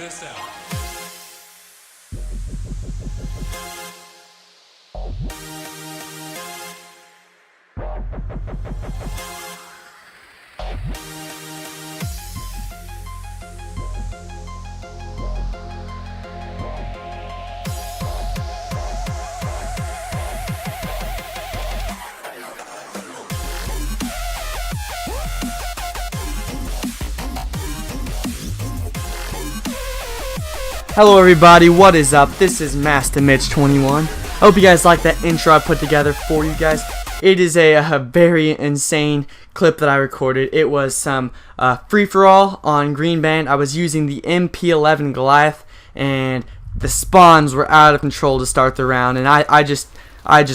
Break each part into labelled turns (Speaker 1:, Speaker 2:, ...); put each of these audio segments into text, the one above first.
Speaker 1: this out.
Speaker 2: Hello everybody, what is up? This is Master Mitch 21. I hope you guys like that intro I put together for you guys. It is a very insane clip that I recorded. It was some free-for-all on Green Band. I was using the Mp11 Goliath, and the spawns were out of control to start the round, and I just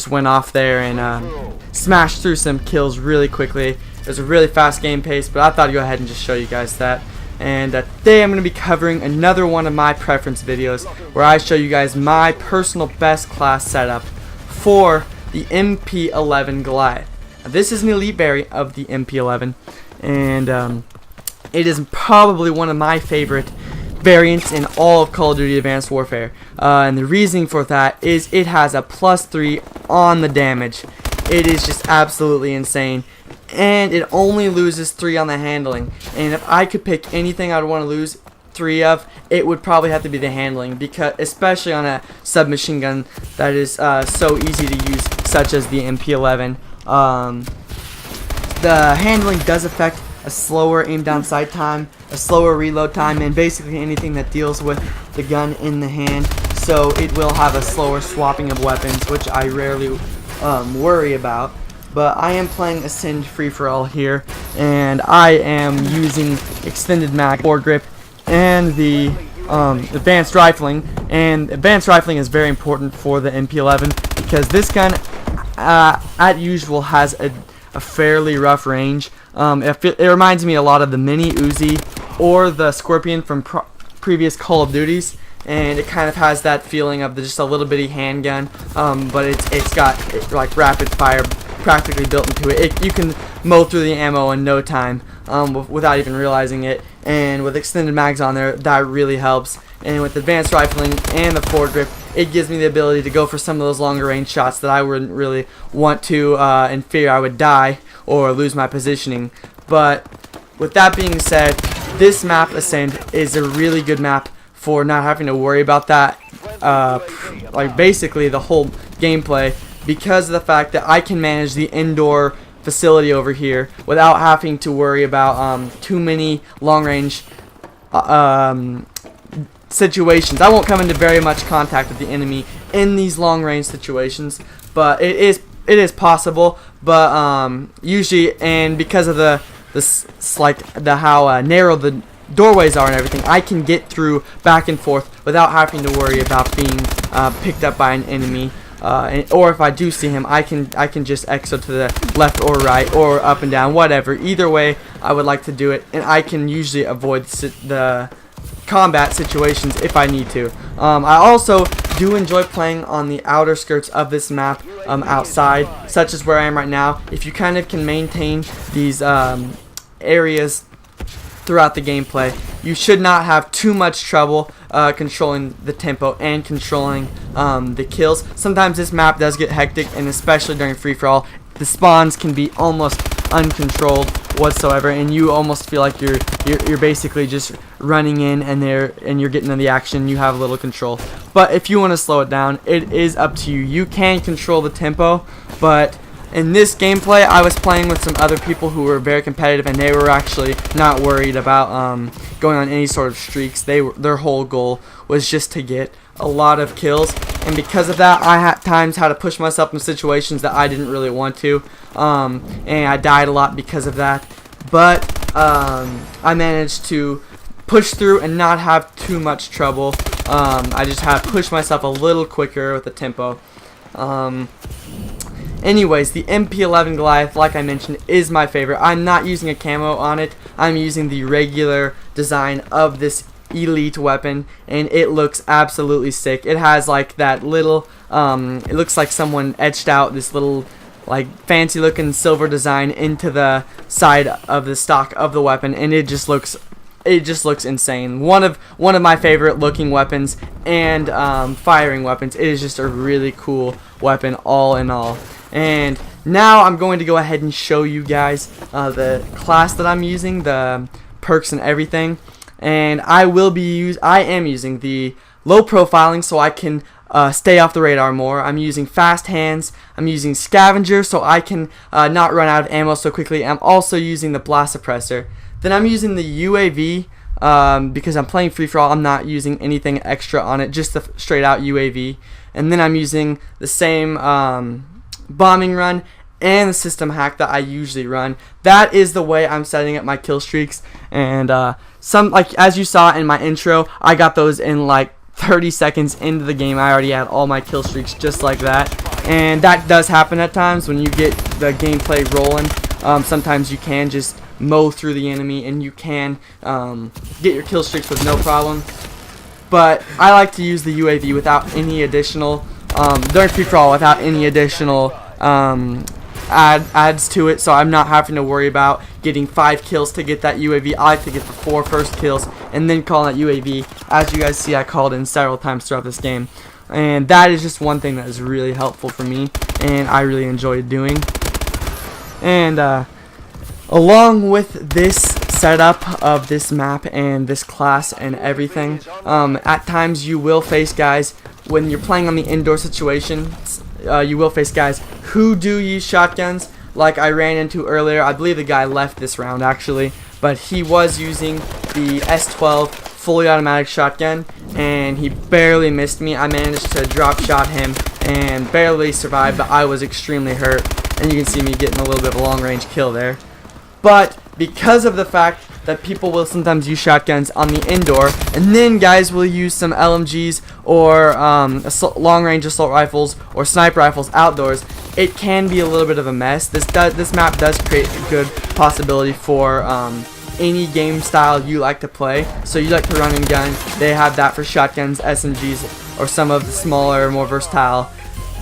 Speaker 2: went off there and smashed through some kills really quickly. It was a really fast game pace, but I thought I'd go ahead and just show you guys that. And today I'm going to be covering another one of my preference videos where I show you guys my personal best class setup for the Mp11 Goliath. Now, this is an elite variant of the Mp11, and it is probably one of my favorite variants in all of Call of Duty Advanced Warfare. And the reasoning for that is it has a +3 on the damage. It is just absolutely insane. And it only loses 3 on the handling. And if I could pick anything I would want to lose 3 of, it would probably have to be the handling, because especially on a submachine gun that is so easy to use, such as the Mp11. The handling does affect a slower aim down sight time, a slower reload time, and basically anything that deals with the gun in the hand. So it will have a slower swapping of weapons, which I rarely worry about. But I am playing Ascend free-for-all here, and I am using extended mag, foregrip, and the advanced rifling. And advanced rifling is very important for the Mp11 because this gun, at usual, has a fairly rough range. It reminds me a lot of the Mini Uzi or the Scorpion from previous Call of Duties. And it kind of has that feeling of just a little bitty handgun, but it's got like rapid fire practically built into it. You can mow through the ammo in no time without even realizing it. And with extended mags on there, that really helps. And with advanced rifling and the foregrip, it gives me the ability to go for some of those longer range shots that I wouldn't really want to in fear I would die or lose my positioning. But with that being said, this map Ascend is a really good map for not having to worry about that, like basically the whole gameplay, because of the fact that I can manage the indoor facility over here without having to worry about too many long-range situations. I won't come into very much contact with the enemy in these long-range situations, but it is possible. But usually, and because of how narrow the doorways are and everything, I can get through back and forth without having to worry about being picked up by an enemy. Or if I do see him, I can just exit to the left or right or up and down, whatever. Either way, I would like to do it, and I can usually avoid the combat situations if I need to. I also do enjoy playing on the outer skirts of this map, outside, such as where I am right now. If you kind of can maintain these areas throughout the gameplay, you should not have too much trouble controlling the tempo and controlling the kills. Sometimes this map does get hectic, and especially during free-for-all, the spawns can be almost uncontrolled whatsoever, and you almost feel like you're basically just running in and you're getting into the action. You have a little control. But if you want to slow it down, it is up to you. You can control the tempo, but in this gameplay, I was playing with some other people who were very competitive, and they were actually not worried about going on any sort of streaks. Their whole goal was just to get a lot of kills, and because of that, I at times had to push myself in situations that I didn't really want to, and I died a lot because of that. But I managed to push through and not have too much trouble. I just had to push myself a little quicker with the tempo. Anyways, the Mp11 Goliath, like I mentioned, is my favorite. I'm not using a camo on it. I'm using the regular design of this elite weapon, and it looks absolutely sick. It has like that little, it looks like someone etched out this little like fancy looking silver design into the side of the stock of the weapon, and it just looks it just looks insane. One of my favorite looking weapons and firing weapons. It is just a really cool weapon all in all. And now I'm going to go ahead and show you guys the class that I'm using, the perks and everything. And I am using the low profiling so I can stay off the radar more. I'm using fast hands. I'm using scavenger so I can not run out of ammo so quickly. I'm also using the blast suppressor. Then I'm using the UAV because I'm playing free for all. I'm not using anything extra on it, just the straight out UAV. And then I'm using the same bombing run and the system hack that I usually run. That is the way I'm setting up my kill streaks. And like as you saw in my intro, I got those in like 30 seconds into the game. I already had all my kill streaks just like that. And that does happen at times when you get the gameplay rolling. Sometimes you can just mow through the enemy and you can get your kill streaks with no problem. But I like to use the UAV without any additional during free for all without any additional adds to it, so I'm not having to worry about getting 5 kills to get that UAV. I like to get the 4 first kills and then call that UAV. As you guys see, I called in several times throughout this game, and that is just one thing that is really helpful for me and I really enjoy doing. And along with this setup of this map and this class and everything, at times you will face guys when you're playing on the indoor situations. You will face guys who do use shotguns, like I ran into earlier. I believe the guy left this round actually, but he was using the S12 fully automatic shotgun and he barely missed me. I managed to drop shot him and barely survived, but I was extremely hurt, and you can see me getting a little bit of a long range kill there. But because of the fact that people will sometimes use shotguns on the indoor, and then guys will use some LMGs or long-range assault rifles or sniper rifles outdoors, it can be a little bit of a mess. This map does create a good possibility for any game style you like to play. So you like to run and gun, they have that for shotguns, SMGs, or some of the smaller, more versatile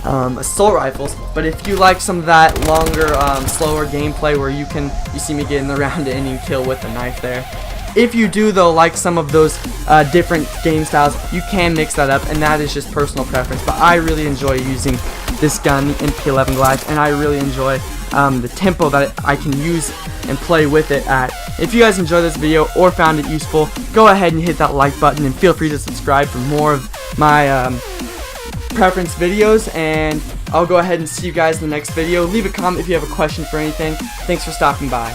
Speaker 2: assault rifles. But if you like some of that longer, slower gameplay where you see me getting around to ending kill with a knife there. If you do though like some of those different game styles, you can mix that up, and that is just personal preference. But I really enjoy using this gun, the Mp11 Goliath, and I really enjoy the tempo that I can use and play with it at. If you guys enjoyed this video or found it useful, go ahead and hit that like button and feel free to subscribe for more of my preference videos, and I'll go ahead and see you guys in the next video. Leave a comment if you have a question for anything. Thanks for stopping by.